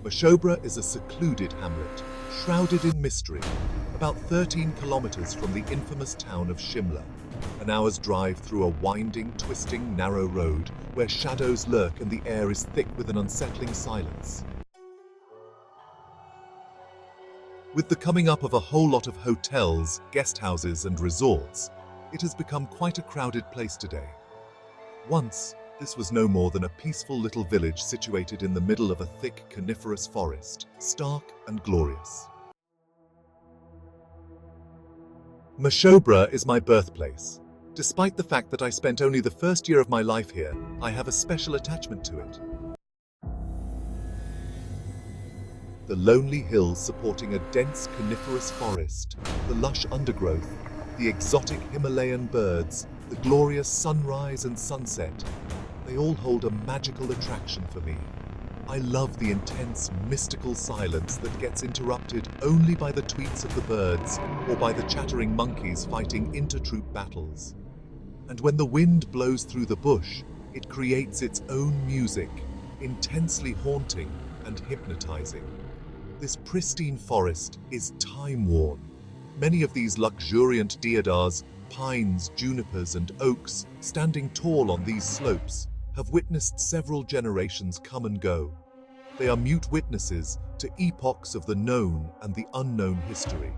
Mashobra is a secluded hamlet, shrouded in mystery, about 13 kilometers from the infamous town of Shimla. An hour's drive through a winding, twisting, narrow road where shadows lurk and the air is thick with an unsettling silence. With the coming up of a whole lot of hotels, guest houses and resorts, it has become quite a crowded place today. Once, this was no more than a peaceful little village situated in the middle of a thick coniferous forest, stark and glorious. Mashobra is my birthplace. Despite the fact that I spent only the first year of my life here, I have a special attachment to it. The lonely hills supporting a dense coniferous forest, the lush undergrowth, the exotic Himalayan birds, the glorious sunrise and sunset, they all hold a magical attraction for me. I love the intense, mystical silence that gets interrupted only by the tweets of the birds or by the chattering monkeys fighting intertroop battles. And when the wind blows through the bush, it creates its own music, intensely haunting and hypnotizing. This pristine forest is time-worn. Many of these luxuriant deodars, pines, junipers and oaks, standing tall on these slopes, have witnessed several generations come and go. They are mute witnesses to epochs of the known and the unknown history.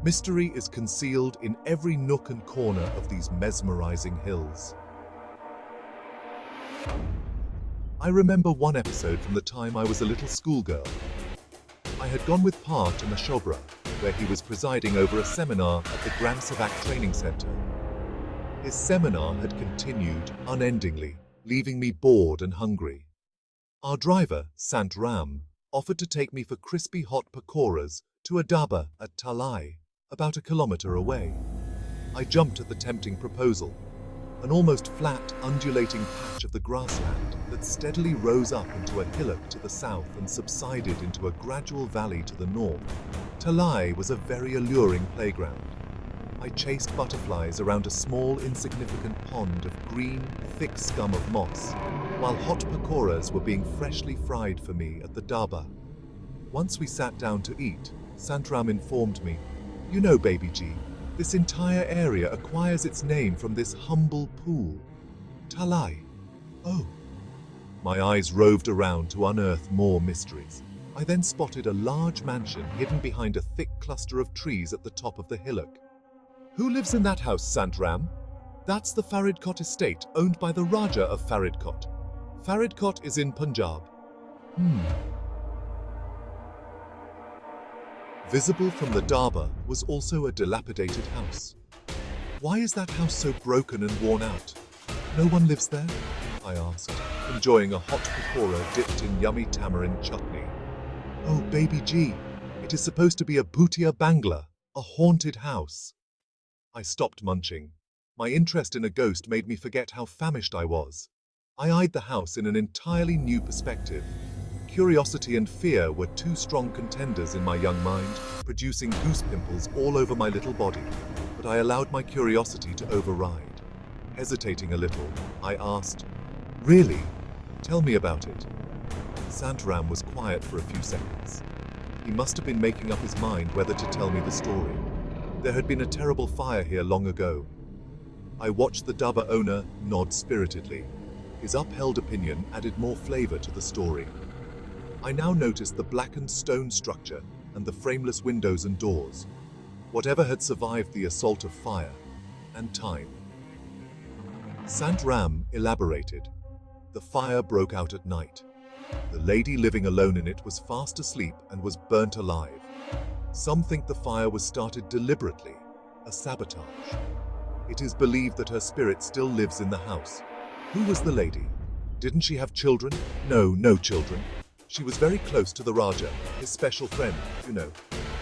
Mystery is concealed in every nook and corner of these mesmerizing hills. I remember one episode from the time I was a little schoolgirl. I had gone with Pa to Mashobra, where he was presiding over a seminar at the Gram Savak Training Center. His seminar had continued unendingly, leaving me bored and hungry. Our driver, Sant Ram, offered to take me for crispy hot pakoras to a dhaba at Talai, about a kilometer away. I jumped at the tempting proposal, an almost flat, undulating patch of the grassland that steadily rose up into a hillock to the south and subsided into a gradual valley to the north. Talai was a very alluring playground. I chased butterflies around a small, insignificant pond of green, thick scum of moss, while hot pakoras were being freshly fried for me at the dhaba. Once we sat down to eat, Santram informed me, "You know, Baby G, this entire area acquires its name from this humble pool. Talai." Oh. My eyes roved around to unearth more mysteries. I then spotted a large mansion hidden behind a thick cluster of trees at the top of the hillock. "Who lives in that house, Santram?" "That's the Faridkot estate, owned by the Raja of Faridkot. Faridkot is in Punjab." Visible from the dhaba was also a dilapidated house. "Why is that house so broken and worn out? No one lives there?" I asked, enjoying a hot pakora dipped in yummy tamarind chutney. "Oh, Baby G, it is supposed to be a bhutia bangla, a haunted house." I stopped munching. My interest in a ghost made me forget how famished I was. I eyed the house in an entirely new perspective. Curiosity and fear were two strong contenders in my young mind, producing goose pimples all over my little body. But I allowed my curiosity to override. Hesitating a little, I asked, "Really? Tell me about it." Santram was quiet for a few seconds. He must have been making up his mind whether to tell me the story. There had been a terrible fire here long ago. I watched the dhaba owner nod spiritedly. His upheld opinion added more flavor to the story. I now noticed the blackened stone structure and the frameless windows and doors. Whatever had survived the assault of fire and time. Sant Ram elaborated. The fire broke out at night. The lady living alone in it was fast asleep and was burnt alive. Some think the fire was started deliberately, a sabotage. It is believed that her spirit still lives in the house. Who was the lady? Didn't she have children? No children. She was very close to the Raja, his special friend,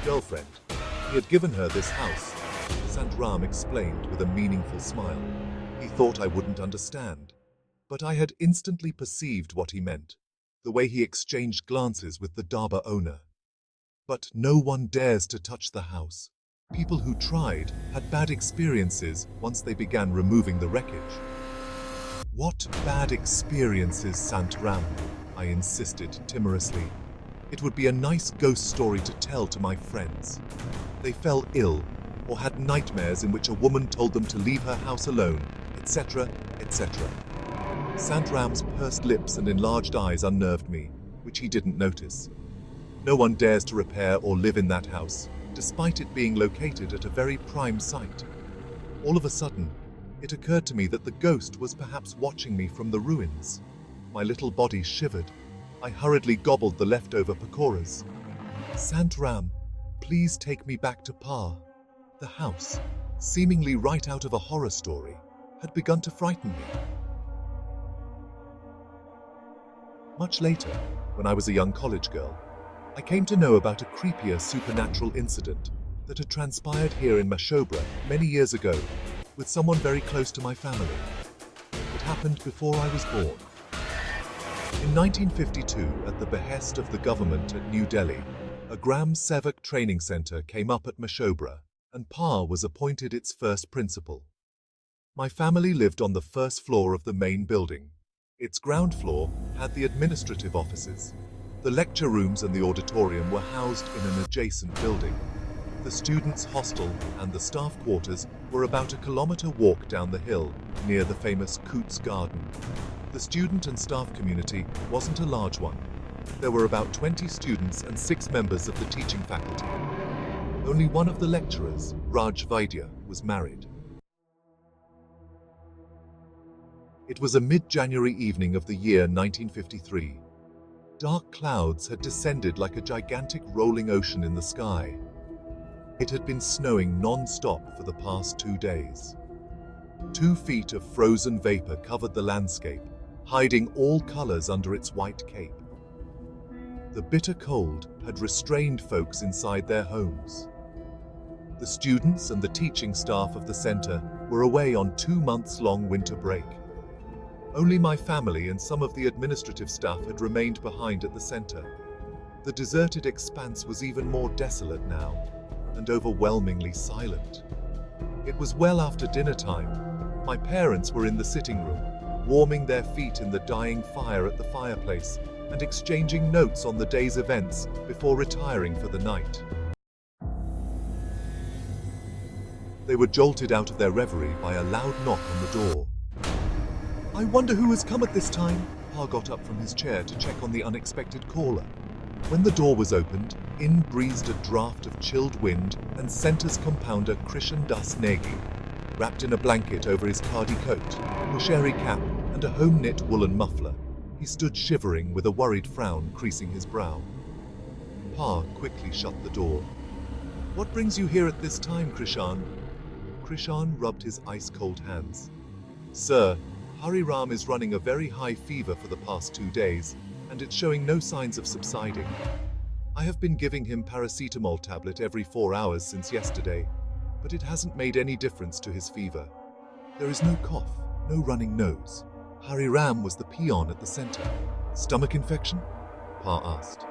girlfriend. He had given her this house, Santram explained with a meaningful smile. He thought I wouldn't understand, but I had instantly perceived what he meant, the way he exchanged glances with the dhaba owner. But no one dares to touch the house. People who tried had bad experiences once they began removing the wreckage. "What bad experiences, Santram?" I insisted timorously. It would be a nice ghost story to tell to my friends. They fell ill or had nightmares in which a woman told them to leave her house alone, etc., etc. Sant Ram's pursed lips and enlarged eyes unnerved me, which he didn't notice. No one dares to repair or live in that house, despite it being located at a very prime site. All of a sudden, it occurred to me that the ghost was perhaps watching me from the ruins. My little body shivered. I hurriedly gobbled the leftover pakoras. Sant Ram, please take me back to Pa. The house, seemingly right out of a horror story, had begun to frighten me. Much later, when I was a young college girl, I came to know about a creepier supernatural incident that had transpired here in Mashobra many years ago with someone very close to my family. It happened before I was born. In 1952, at the behest of the government at New Delhi, a Gram Sevak training center came up at Mashobra, and Pa was appointed its first principal. My family lived on the first floor of the main building. Its ground floor had the administrative offices. The lecture rooms and the auditorium were housed in an adjacent building. The students' hostel and the staff quarters were about a kilometer walk down the hill near the famous Coots Garden. The student and staff community wasn't a large one. There were about 20 students and 6 members of the teaching faculty. Only one of the lecturers, Raj Vaidya, was married. It was a mid-January evening of the year 1953. Dark clouds had descended like a gigantic rolling ocean in the sky. It had been snowing non-stop for the past 2 days. 2 feet of frozen vapor covered the landscape, hiding all colors under its white cape. The bitter cold had restrained folks inside their homes. The students and the teaching staff of the center were away on 2 months-long winter break. Only my family and some of the administrative staff had remained behind at the center. The deserted expanse was even more desolate now, and overwhelmingly silent. It was well after dinner time. My parents were in the sitting room, warming their feet in the dying fire at the fireplace and exchanging notes on the day's events before retiring for the night. They were jolted out of their reverie by a loud knock on the door. "I wonder who has come at this time?" Pa got up from his chair to check on the unexpected caller. When the door was opened, in breezed a draft of chilled wind and center's compounder Krishan Das Negi. Wrapped in a blanket over his khadi coat, busheri cap and a home-knit woolen muffler, he stood shivering with a worried frown creasing his brow. Pa quickly shut the door. "What brings you here at this time, Krishan?" Krishan rubbed his ice-cold hands. "Sir, Hari Ram is running a very high fever for the past 2 days, and it's showing no signs of subsiding. I have been giving him paracetamol tablet every 4 hours since yesterday, but it hasn't made any difference to his fever. There is no cough, no running nose. Hari Ram was the peon at the center. Stomach infection?" Pa asked.